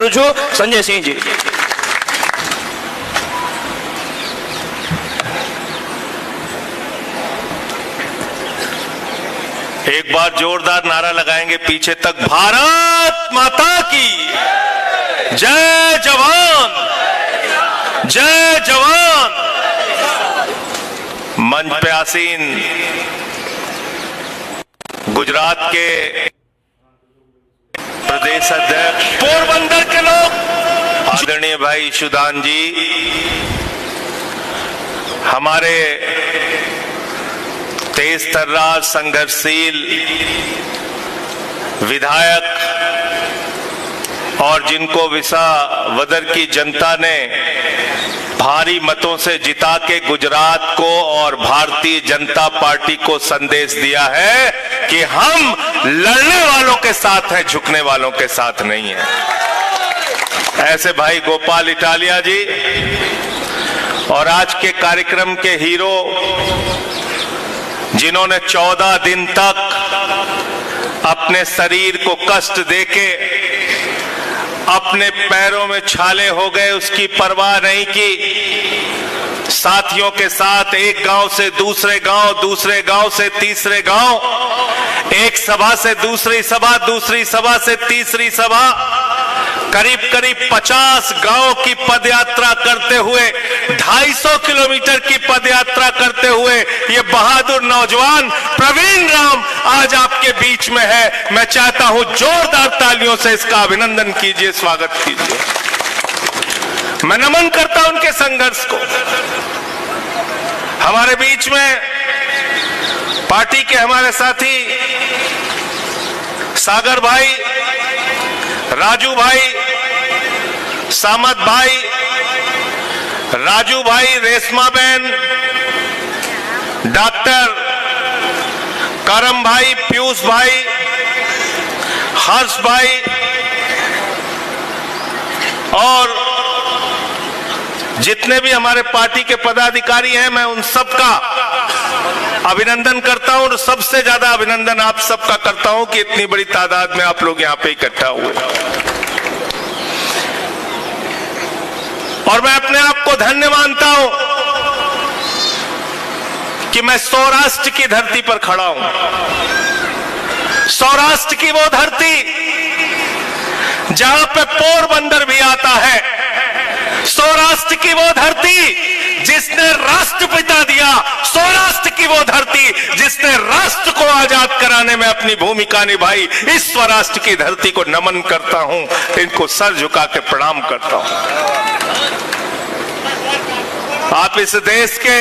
करूं छू संजय सिंह जी। एक बार जोरदार नारा लगाएंगे पीछे तक, भारत माता की जय जवान, जय जवान। मंच पे आसीन गुजरात के प्रदेश अध्यक्ष, पोरबंदर के लोग, आदरणीय भाई सुदान जी, हमारे तेज तर्रार संघर्षशील विधायक और जिनको विसावदर की जनता ने भारी मतों से जिता के गुजरात को और भारतीय जनता पार्टी को संदेश दिया है कि हम लड़ने वालों के साथ हैं, झुकने वालों के साथ नहीं है। ऐसे भाई गोपाल इटालिया जी और आज के कार्यक्रम के हीरो, जिन्होंने 14 दिन तक अपने शरीर को कष्ट देके अपने पैरों में छाले हो गए उसकी परवाह नहीं की, साथियों के साथ एक गांव से दूसरे गांव, दूसरे गांव से तीसरे गांव, एक सभा से दूसरी सभा, दूसरी सभा से तीसरी सभा, करीब करीब 50 गांव की पदयात्रा करते हुए, 250 किलोमीटर की पदयात्रा करते हुए ये बहादुर नौजवान प्रवीण राम आज आपके बीच में है। मैं चाहता हूं जोरदार तालियों से इसका अभिनंदन कीजिए, स्वागत कीजिए। मैं नमन करता हूं उनके संघर्ष को। हमारे बीच में पार्टी के हमारे साथी सागर भाई, राजू भाई, सामत भाई, राजू भाई, रेशमा बहन, डॉक्टर करम भाई, पीयूष भाई, हर्ष भाई और जितने भी हमारे पार्टी के पदाधिकारी हैं, मैं उन सबका अभिनंदन करता हूं और सबसे ज्यादा अभिनंदन आप सबका करता हूं कि इतनी बड़ी तादाद में आप लोग यहां पे इकट्ठा हुए। और मैं अपने आप को धन्य मानता हूं कि मैं सौराष्ट्र की धरती पर खड़ा हूं। सौराष्ट्र की वो धरती जहां पे पोरबंदर भी आता है, सौराष्ट्र की वो धरती जिसने राष्ट्रपिता दिया, सौराष्ट्र की वो धरती जिसने राष्ट्र को आजाद कराने में अपनी भूमिका निभाई, इस स्वराष्ट्र की धरती को नमन करता हूं, इनको सर झुका के प्रणाम करता हूं। आप इस देश के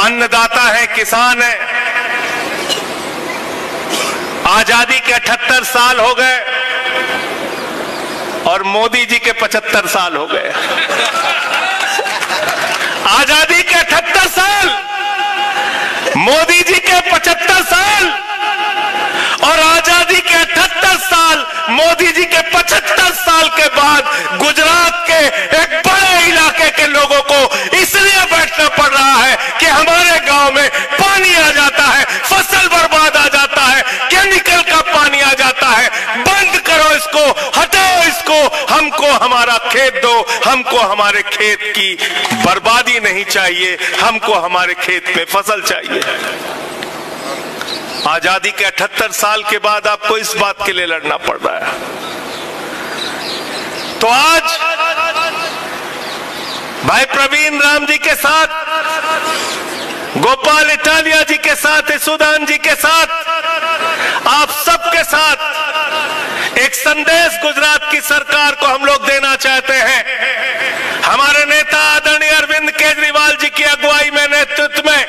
अन्नदाता हैं, किसान हैं। आजादी के 78 साल हो गए और मोदी जी के 75 साल हो गए। आजादी के 78 साल, मोदी जी के 75 साल और आजादी के 78 साल, मोदी जी के 75 साल के बाद गुजरात के एक बड़े इलाके के लोगों को इसलिए बैठना पड़ रहा है कि हमारे गांव में पानी आ जाता है, फसल बर्बाद आ जाता है, केमिकल का पानी आ जाता है। बंद करो इसको, हटाओ इसको, हमको हमारा खेत दो, हमको हमारे खेत की बर्बादी नहीं चाहिए, हमको हमारे खेत में फसल चाहिए। आजादी के 78 साल के बाद आपको इस बात के लिए लड़ना पड़ रहा है। तो आज भाई प्रवीण राम जी के साथ, गोपाल इटालिया जी के साथ, सुदान जी के साथ, आप सबके साथ एक संदेश गुजरात की सरकार को हम लोग देना चाहते हैं। हमारे नेता आदरणीय अरविंद केजरीवाल जी की अगुवाई में, नेतृत्व में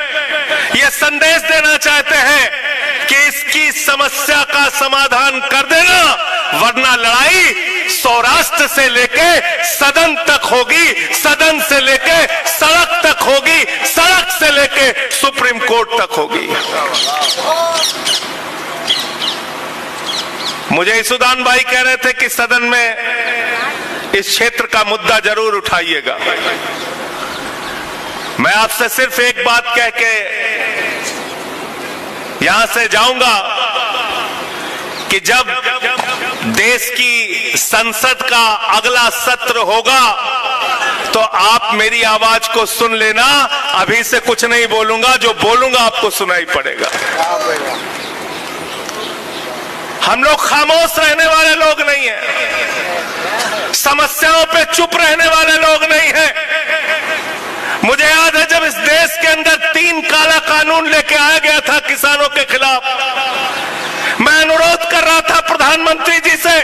यह संदेश देना चाहते हैं कि इसकी समस्या का समाधान कर देना, वरना लड़ाई सौराष्ट्र से लेके सदन तक होगी, सदन से लेके सड़क तक होगी, सड़क से लेके सुप्रीम कोर्ट तक होगी। मुझे सुदान भाई कह रहे थे कि सदन में इस क्षेत्र का मुद्दा जरूर उठाइएगा। मैं आपसे सिर्फ एक बात कह के यहां से जाऊंगा कि जब देश की संसद का अगला सत्र होगा तो आप मेरी आवाज को सुन लेना। अभी से कुछ नहीं बोलूंगा, जो बोलूंगा आपको सुनाई पड़ेगा। हम लोग खामोश रहने वाले लोग नहीं हैं, समस्याओं पे चुप रहने वाले लोग नहीं हैं। मुझे याद है जब इस देश के अंदर 3 काला कानून लेके आया गया था किसानों के खिलाफ, मैं अनुरोध कर रहा था प्रधानमंत्री जी से,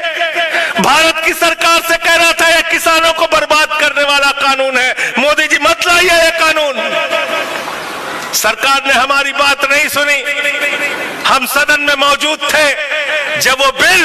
भारत की सरकार से कह रहा था यह किसानों को बर्बाद करने वाला कानून है, मोदी जी मत लाइए यह कानून। सरकार ने हमारी बात नहीं सुनी। हम सदन में मौजूद थे जब वो बिल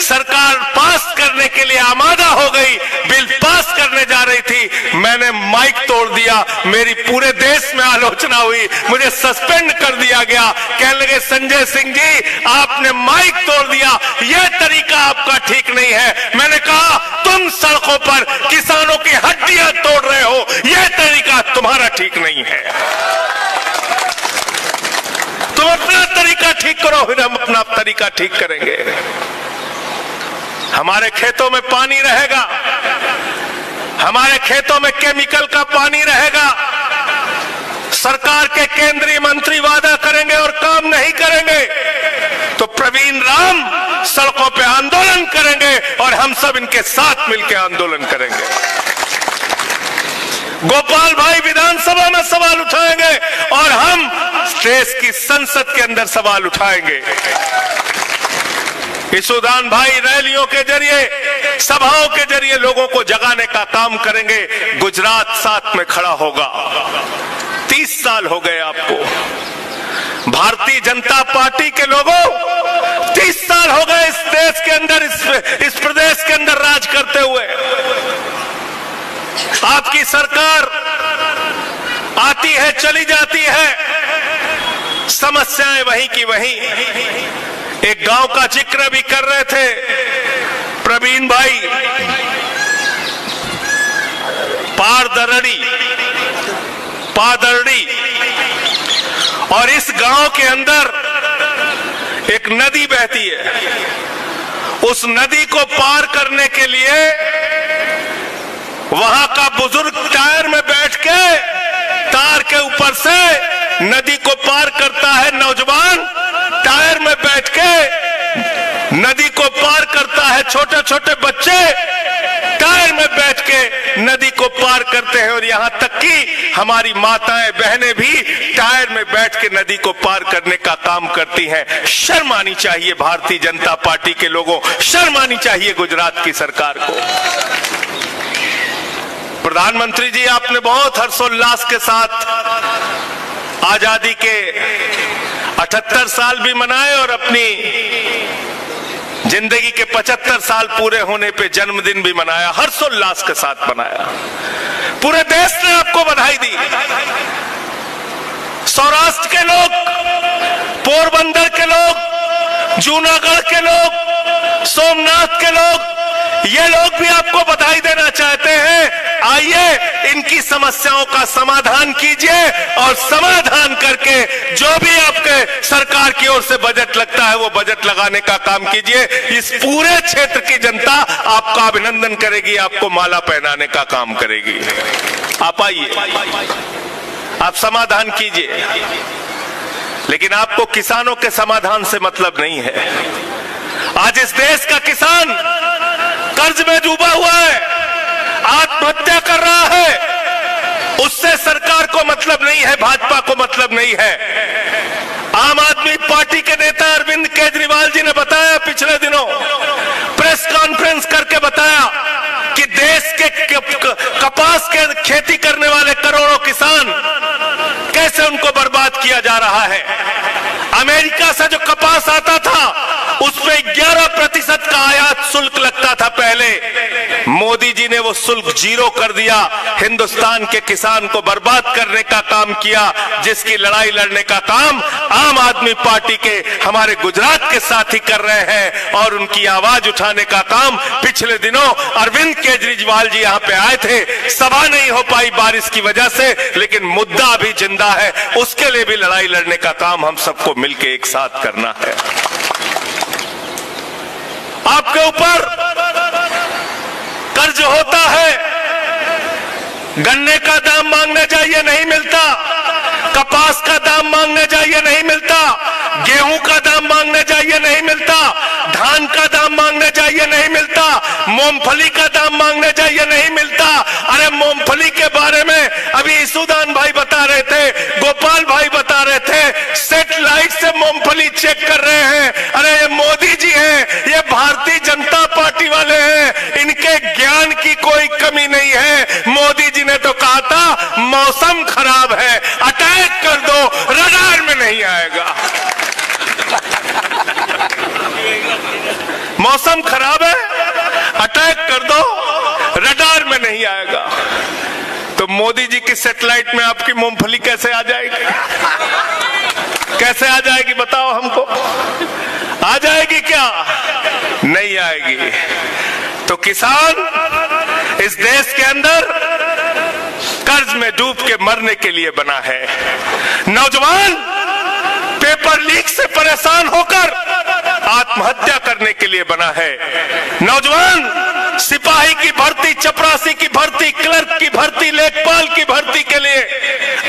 सरकार पास करने के लिए आमादा हो गई, बिल पास करने जा रही थी, मैंने माइक तोड़ दिया। मेरी पूरे देश में आलोचना हुई, मुझे सस्पेंड कर दिया गया। कहने लगे संजय सिंह जी आपने माइक तोड़ दिया, यह तरीका आपका ठीक नहीं है। मैंने कहा तुम सड़कों पर किसानों की हड्डियां तोड़ रहे हो, यह तरीका तुम्हारा ठीक नहीं है। तुम अपना तरीका ठीक करो, फिर हम अपना तरीका ठीक करेंगे। हमारे खेतों में पानी रहेगा, हमारे खेतों में केमिकल का पानी रहेगा। सरकार के केंद्रीय मंत्री वादा करेंगे और काम नहीं करेंगे तो प्रवीण राम सड़कों पे आंदोलन करेंगे और हम सब इनके साथ मिलकर आंदोलन करेंगे। गोपाल भाई विधानसभा में सवाल उठाएंगे और हम देश की संसद के अंदर सवाल उठाएंगे। ईशुदान भाई रैलियों के जरिए, सभाओं के जरिए लोगों को जगाने का काम करेंगे। गुजरात साथ में खड़ा होगा। 30 साल हो गए आपको, भारतीय जनता पार्टी के लोगों 30 साल हो गए इस देश के अंदर, इस प्रदेश के अंदर राज करते हुए। आपकी सरकार आती है चली जाती है, समस्याएं वहीं की वहीं। एक गांव का जिक्र भी कर रहे थे प्रवीण भाई, पादरड़ी, और इस गांव के अंदर एक नदी बहती है। उस नदी को पार करने के लिए वहां का बुजुर्ग टायर में बैठ के तार के ऊपर से नदी को पार करता है। नौजवान टायर में बैठ के नदी को पार करता है। छोटे छोटे बच्चे टायर में बैठ के नदी को पार करते हैं और यहां तक कि हमारी माताएं बहनें भी टायर में बैठ के नदी को पार करने का काम करती हैं। शर्म आनी चाहिए भारतीय जनता पार्टी के लोगों, शर्म आनी चाहिए गुजरात की सरकार को। प्रधानमंत्री जी आपने बहुत हर्षोल्लास के साथ आजादी के 78 साल भी मनाए और अपनी जिंदगी के 75 साल पूरे होने पे जन्मदिन भी मनाया, हर्षोल्लास के साथ मनाया। पूरे देश ने आपको बधाई दी। सौराष्ट्र के लोग, पोरबंदर के लोग, जूनागढ़ के लोग, सोमनाथ के लोग, ये लोग भी आपको बधाई देना चाहते हैं। आइए इनकी समस्याओं का समाधान कीजिए और समाधान करके जो भी आपके सरकार की ओर से बजट लगता है वो बजट लगाने का काम कीजिए। इस पूरे क्षेत्र की जनता आपका अभिनंदन करेगी, आपको माला पहनाने का काम करेगी। आप आइए, आप समाधान कीजिए, लेकिन आपको किसानों के समाधान से मतलब नहीं है। आज इस देश का किसान कर्ज में डूबा हुआ है, आत्महत्या कर रहा है, उससे सरकार को मतलब नहीं है, भाजपा को मतलब नहीं है। आम आदमी पार्टी के नेता अरविंद केजरीवाल जी ने बताया पिछले दिनों, प्रेस कॉन्फ्रेंस करके बताया कि देश के कपास के खेती करने वाले करोड़ों किसान कैसे उनको बर्बाद किया जा रहा है। अमेरिका से जो कपास आता था उस पे 11% का आयात शुल्क लगता था पहले, मोदी जी ने वो शुल्क 0 कर दिया। हिंदुस्तान के किसान को बर्बाद करने का काम किया, जिसकी लड़ाई लड़ने का काम आम आदमी पार्टी के हमारे गुजरात के साथी कर रहे हैं और उनकी आवाज उठाने का काम पिछले दिनों अरविंद केजरीवाल जी यहाँ पे आए थे। सभा नहीं हो पाई बारिश की वजह से, लेकिन मुद्दा अभी जिंदा है, उसके लिए भी लड़ाई लड़ने का काम हम सबको मिलकर एक साथ करना है। आपके ऊपर कर्ज होता है, गन्ने का दाम मांगने जाइए नहीं मिलता, कपास का दाम मांगने जाइए नहीं मिलता, गेहूं का दाम मांगने जाइए नहीं मिलता, धान का दाम मांगने जाइए नहीं मिलता, मूंगफली का दाम मांगने जाइए नहीं मिलता। अरे मूंगफली के बारे में अभी ईसुदान भाई बता रहे थे, गोपाल भाई बता रहे थे, सैटेलाइट से मूंगफली चेक कर रहे हैं। अरे ये मोदी जी हैं, ये भारतीय जनता पार्टी वाले हैं, इनके ज्ञान की कोई कमी नहीं है। मोदी जी ने तो कहा था मौसम खराब है, अटैक कर दो, रडार में नहीं आएगा। मौसम खराब है, अटैक कर दो, रडार में नहीं आएगा। तो मोदी जी की सैटेलाइट में आपकी मूंगफली कैसे आ जाएगी? कैसे आ जाएगी बताओ हमको? आ जाएगी क्या? नहीं आएगी। तो किसान इस देश के अंदर कर्ज में डूब के मरने के लिए बना है। नौजवान पेपर लीक से परेशान होकर आत्महत्या करने के लिए बना है। नौजवान सिपाही की भर्ती, चपरासी की भर्ती, क्लर्क की भर्ती, लेखपाल की भर्ती के लिए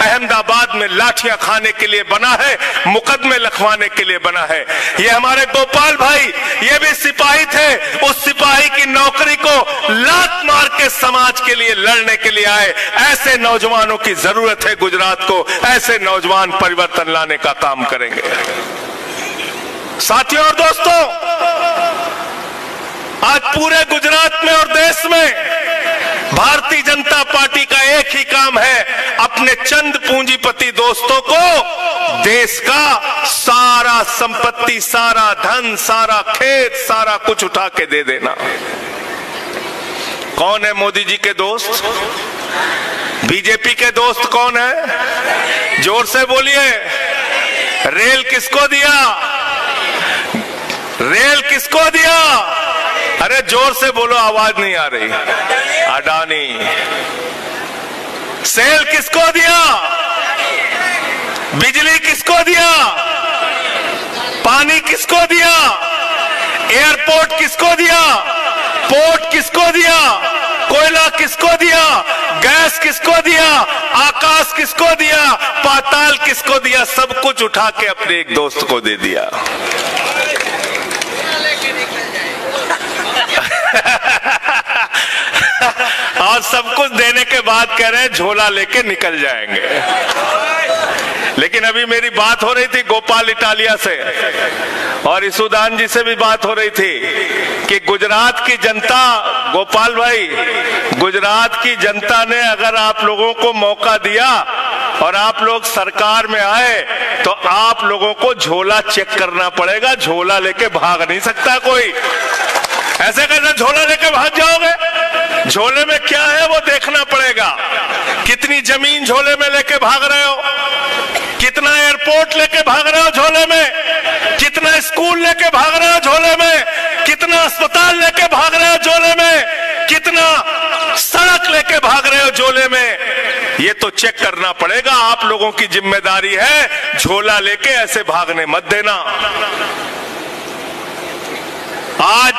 अहमदाबाद में लाठियां खाने के लिए बना है, मुकदमे लिखवाने के लिए बना है। ये हमारे गोपाल भाई, ये भी सिपाही थे, उस सिपाही की नौकरी को लात मार के समाज के लिए लड़ने के लिए आए। ऐसे नौजवानों की जरूरत है गुजरात को, ऐसे नौजवान परिवर्तन लाने का काम करेंगे। साथियों और दोस्तों, आज पूरे गुजरात में और देश में भारतीय जनता पार्टी का एक ही काम है, अपने चंद पूंजीपति दोस्तों को देश का सारा संपत्ति, सारा धन, सारा खेत, सारा कुछ उठा के दे देना। कौन है मोदी जी के दोस्त? बीजेपी के दोस्त कौन है? जोर से बोलिए। रेल किसको दिया? रेल किसको दिया? अरे जोर से बोलो, आवाज नहीं आ रही। अडानी। सेल किसको दिया? बिजली किसको दिया? पानी किसको दिया? एयरपोर्ट किसको दिया? पोर्ट किसको दिया? कोयला किसको दिया? गैस किसको दिया? आकाश किसको दिया? पाताल किसको दिया? सब कुछ उठा के अपने एक दोस्त को दे दिया। और सब कुछ देने के बाद कह रहे हैं झोला लेके निकल जाएंगे। लेकिन अभी मेरी बात हो रही थी गोपाल इटालिया से और ईसुदान जी से भी बात हो रही थी कि गुजरात की जनता, गोपाल भाई, गुजरात की जनता ने अगर आप लोगों को मौका दिया और आप लोग सरकार में आए तो आप लोगों को झोला चेक करना पड़ेगा। झोला लेके भाग नहीं सकता कोई। ऐसे कैसे झोला लेके भाग जाओगे? झोले में क्या है वो देखना पड़ेगा। कितनी जमीन झोले में लेके भाग रहे हो? कितना एयरपोर्ट लेके भाग रहे हो झोले में? कितना स्कूल लेके भाग रहे हो झोले में? कितना अस्पताल लेके भाग रहे हो झोले में? कितना सड़क लेके भाग रहे हो झोले में? ये तो चेक करना पड़ेगा। आप लोगों की जिम्मेदारी है, झोला लेके ऐसे भागने मत देना। आज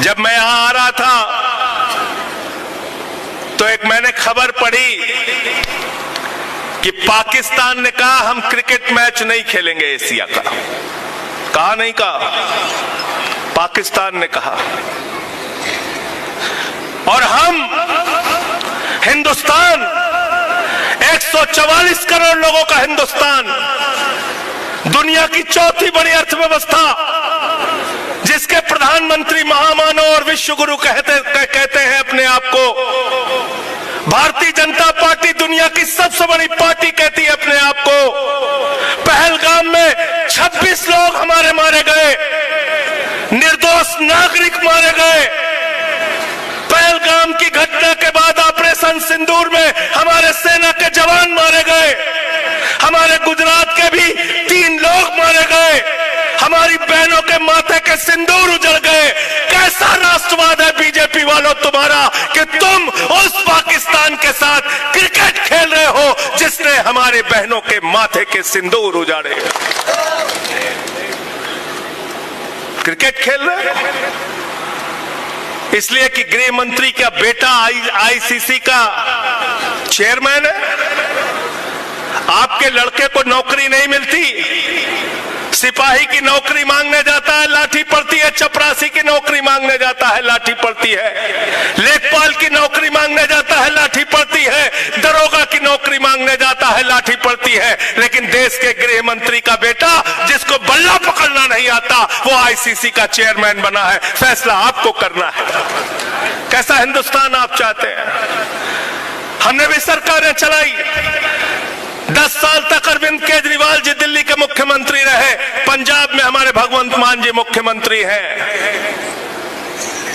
जब मैं यहां आ रहा था तो एक मैंने खबर पढ़ी कि पाकिस्तान ने कहा हम क्रिकेट मैच नहीं खेलेंगे एशिया का। कहा नहीं कहा? पाकिस्तान ने कहा। और हम हिंदुस्तान, 144 करोड़ लोगों का हिंदुस्तान, दुनिया की चौथी बड़ी अर्थव्यवस्था, जिसके प्रधानमंत्री महामानव और विश्व गुरु कहते हैं अपने आप को। भारतीय जनता पार्टी दुनिया की सबसे बड़ी पार्टी कहती है अपने आप को। पहलगाम में 26 लोग हमारे मारे गए, निर्दोष नागरिक मारे गए। पहलगाम की घटना के बाद ऑपरेशन सिंदूर में हमारे सेना के जवान मारे गए। हमारे गुजरात के भी 3 लोग मारे गए। हमारी बहनों के माथे के सिंदूर उजड़ गए। कैसा राष्ट्रवाद है बीजेपी वालों तुम्हारा कि तुम उस पाकिस्तान के साथ क्रिकेट खेल रहे हो जिसने हमारे बहनों के माथे के सिंदूर उजाड़े। क्रिकेट खेल रहे हैं, इसलिए कि गृह मंत्री का बेटा आईसीसी का चेयरमैन है। आपके लड़के को नौकरी नहीं मिलती, सिपाही की नौकरी मांगने जाता है, लाठी पड़ती है। चपरासी की नौकरी मांगने जाता है, लाठी पड़ती है। लेखपाल की नौकरी मांगने जाता है, लाठी पड़ती है। दरोगा की नौकरी मांगने जाता है, लाठी पड़ती है। लेकिन देश के गृह मंत्री का बेटा, जिसको बल्ला पकड़ना नहीं आता, वो आईसीसी का चेयरमैन बना है। फैसला आपको करना है, कैसा हिंदुस्तान आप चाहते हैं। हमने भी सरकारें चलाई, 10 साल तक अरविंद केजरीवाल जी दिल्ली के मुख्यमंत्री रहे, पंजाब में हमारे भगवंत मान जी मुख्यमंत्री हैं।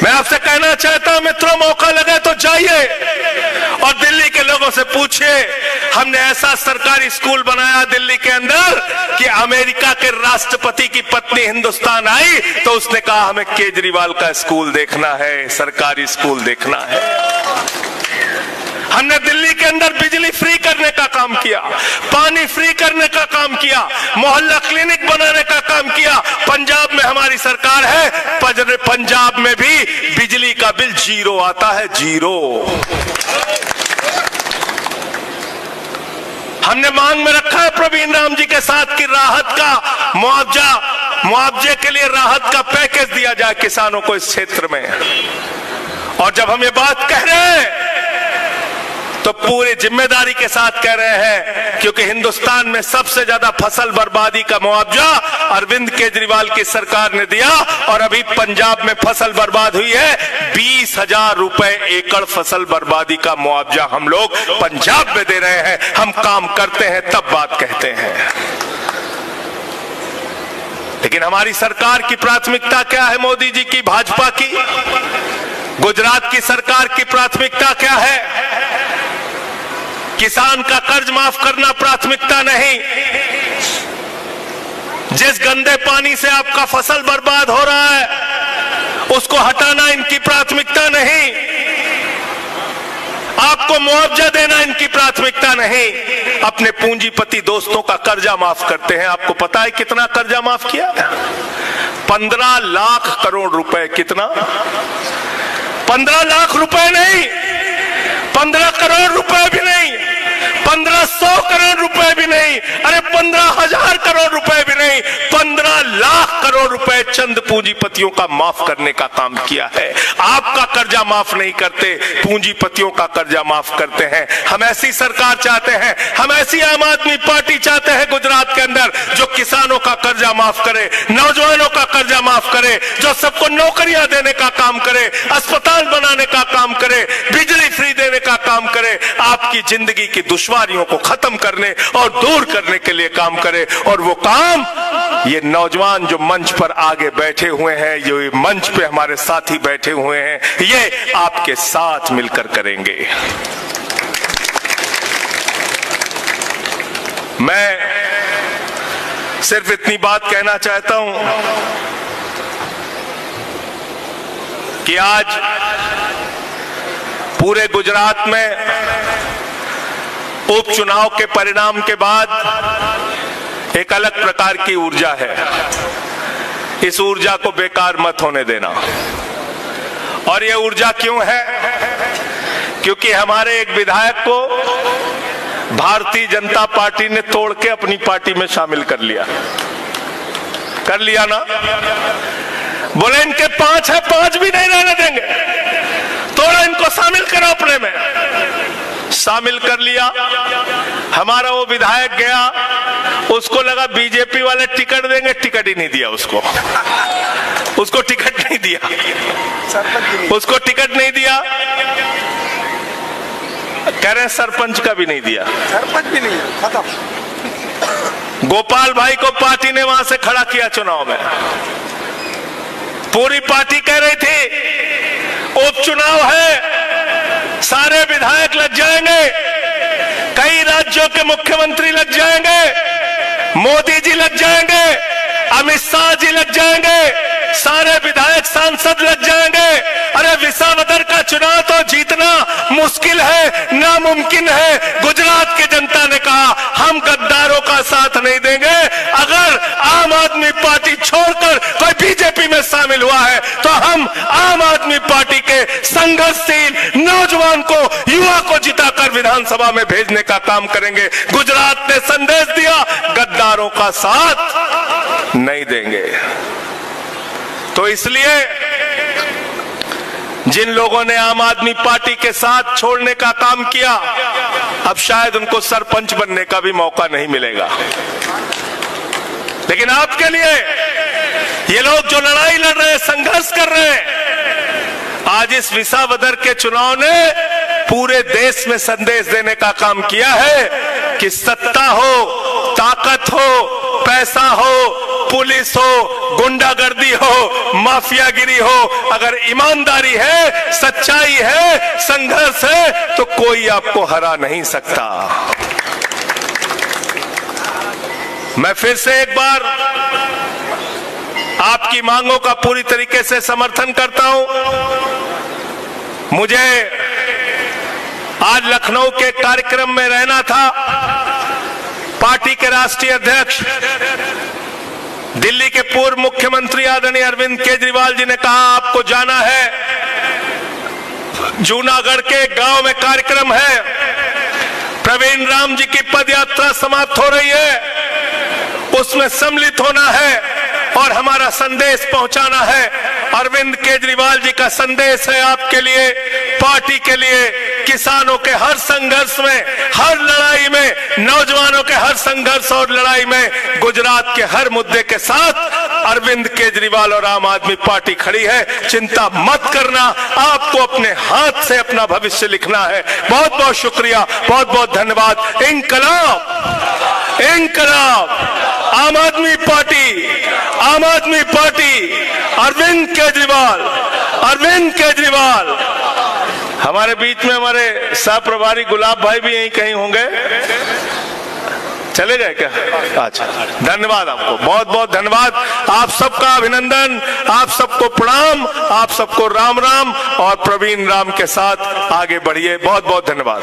मैं आपसे कहना चाहता हूं मित्रों, मौका लगे तो जाइए और दिल्ली के लोगों से पूछिए। हमने ऐसा सरकारी स्कूल बनाया दिल्ली के अंदर कि अमेरिका के राष्ट्रपति की पत्नी हिंदुस्तान आई तो उसने कहा हमें केजरीवाल का स्कूल देखना है, सरकारी स्कूल देखना है। हमने दिल्ली के अंदर बिजली फ्री करने का काम किया, पानी फ्री करने का काम किया, मोहल्ला क्लिनिक बनाने का काम किया। पंजाब में हमारी सरकार है, पंजाब में भी बिजली का बिल 0 आता है, 0। हमने मांग में रखा है प्रवीण राम जी के साथ कि राहत का मुआवजे के लिए राहत का पैकेज दिया जाए किसानों को इस क्षेत्र में। और जब हम ये बात कह रहे हैं तो पूरी जिम्मेदारी के साथ कह रहे हैं, क्योंकि हिंदुस्तान में सबसे ज्यादा फसल बर्बादी का मुआवजा अरविंद केजरीवाल की सरकार ने दिया। और अभी पंजाब में फसल बर्बाद हुई है, 20,000 रुपए एकड़ फसल बर्बादी का मुआवजा हम लोग पंजाब में दे रहे हैं। हम काम करते हैं तब बात कहते हैं। लेकिन हमारी सरकार की प्राथमिकता क्या है, मोदी जी की, भाजपा की? गुजरात की सरकार की प्राथमिकता क्या है? किसान का कर्ज माफ करना प्राथमिकता नहीं। जिस गंदे पानी से आपका फसल बर्बाद हो रहा है उसको हटाना इनकी प्राथमिकता नहीं। आपको मुआवजा देना इनकी प्राथमिकता नहीं। अपने पूंजीपति दोस्तों का कर्जा माफ करते हैं। आपको पता है कितना कर्जा माफ किया? 15 लाख करोड़ रुपए। कितना? 15 लाख रुपए नहीं, 15 करोड़ रुपए भी नहीं, 1500 करोड़ रुपए भी नहीं, अरे 15,000 करोड़ रुपए भी नहीं, 15 लाख करोड़ रुपए चंद पूंजीपतियों का माफ करने का काम किया है। आपका कर्जा माफ नहीं करते, पूंजीपतियों का कर्जा माफ करते हैं। हम ऐसी सरकार चाहते हैं, हम ऐसी आम आदमी पार्टी चाहते हैं गुजरात के अंदर जो किसानों का कर्जा माफ करे, नौजवानों का कर्जा माफ करे, जो सबको नौकरियां देने का काम करे, अस्पताल बनाने का काम करे, बिजली फ्री देने का काम करे, आपकी जिंदगी की दुश्वारियों को खत्म करने और दूर करने के लिए काम करे। और वो काम ये नौजवान जो मंच पर आगे बैठे हुए हैं, जो ये मंच पे हमारे साथी बैठे हुए हैं, ये आपके साथ मिलकर करेंगे। मैं सिर्फ इतनी बात कहना चाहता हूं कि आज पूरे गुजरात में उपचुनाव के परिणाम के बाद एक अलग प्रकार की ऊर्जा है। इस ऊर्जा को बेकार मत होने देना। और यह ऊर्जा क्यों है? क्योंकि हमारे एक विधायक को भारतीय जनता पार्टी ने तोड़ के अपनी पार्टी में शामिल कर लिया ना। बोले इनके 5 है, 5 भी नहीं रहने देंगे, तोड़ा, इनको शामिल करो अपने में। शामिल कर लिया। हमारा वो विधायक गया, उसको लगा बीजेपी वाले टिकट देंगे, टिकट ही नहीं दिया उसको टिकट नहीं दिया, उसको टिकट नहीं दिया। कह रहे हैं सरपंच का भी नहीं दिया, सरपंच भी नहीं, खत्म। गोपाल भाई को पार्टी ने वहां से खड़ा किया चुनाव में। पूरी पार्टी कह रही थी उपचुनाव है, सारे विधायक लग जाएंगे, कई राज्यों के मुख्यमंत्री लग जाएंगे, मोदी जी लग जाएंगे, अमित शाह जी लग जाएंगे, सारे विधायक सांसद लग जाएंगे। अरे विसावदर का चुनाव तो जीतना मुश्किल है, नामुमकिन है। गुजरात की जनता ने कहा हम गद्दारों का साथ नहीं देंगे। अगर आम आदमी पार्टी छोड़कर कोई बीजेपी में शामिल हुआ है, तो हम आम आदमी पार्टी के संघर्षशील नौजवान को, युवा को जिताकर विधानसभा में भेजने का काम करेंगे। गुजरात ने संदेश दिया, गद्दारों का साथ नहीं देंगे। तो इसलिए जिन लोगों ने आम आदमी पार्टी के साथ छोड़ने का काम किया, अब शायद उनको सरपंच बनने का भी मौका नहीं मिलेगा। लेकिन आपके लिए ये लोग जो लड़ाई लड़ रहे हैं, संघर्ष कर रहे हैं, आज इस विसावदर के चुनाव ने पूरे देश में संदेश देने का काम किया है कि सत्ता हो, ताकत हो, पैसा हो, पुलिस हो, गुंडागर्दी हो, माफियागिरी हो, अगर ईमानदारी है, सच्चाई है, संघर्ष है, तो कोई आपको हरा नहीं सकता। मैं फिर से एक बार आपकी मांगों का पूरी तरीके से समर्थन करता हूं। मुझे आज लखनऊ के कार्यक्रम में रहना था। पार्टी के राष्ट्रीय अध्यक्ष, दिल्ली के पूर्व मुख्यमंत्री आदरणीय अरविंद केजरीवाल जी ने कहा आपको जाना है। जूनागढ़ के गांव में कार्यक्रम है, प्रवीण राम जी की पदयात्रा समाप्त हो रही है, उसमें सम्मिलित होना है और हमारा संदेश पहुंचाना है। अरविंद केजरीवाल जी का संदेश है आपके लिए, पार्टी के लिए, किसानों के हर संघर्ष में, हर लड़ाई में, नौजवानों के हर संघर्ष और लड़ाई में, गुजरात के हर मुद्दे के साथ अरविंद केजरीवाल और आम आदमी पार्टी खड़ी है। चिंता मत करना, आपको अपने हाथ से अपना भविष्य लिखना है। बहुत बहुत शुक्रिया, बहुत बहुत धन्यवाद। इंकलाब, इंकलाब, आम आदमी पार्टी, आम आदमी पार्टी, अरविंद केजरीवाल, अरविंद केजरीवाल। हमारे बीच में हमारे सह प्रभारी गुलाब भाई भी यहीं कहीं होंगे, चले गए क्या? अच्छा, धन्यवाद आपको, बहुत बहुत धन्यवाद। आप सबका अभिनंदन, आप सबको प्रणाम, आप सबको राम राम, और प्रवीण राम के साथ आगे बढ़िए। बहुत बहुत धन्यवाद।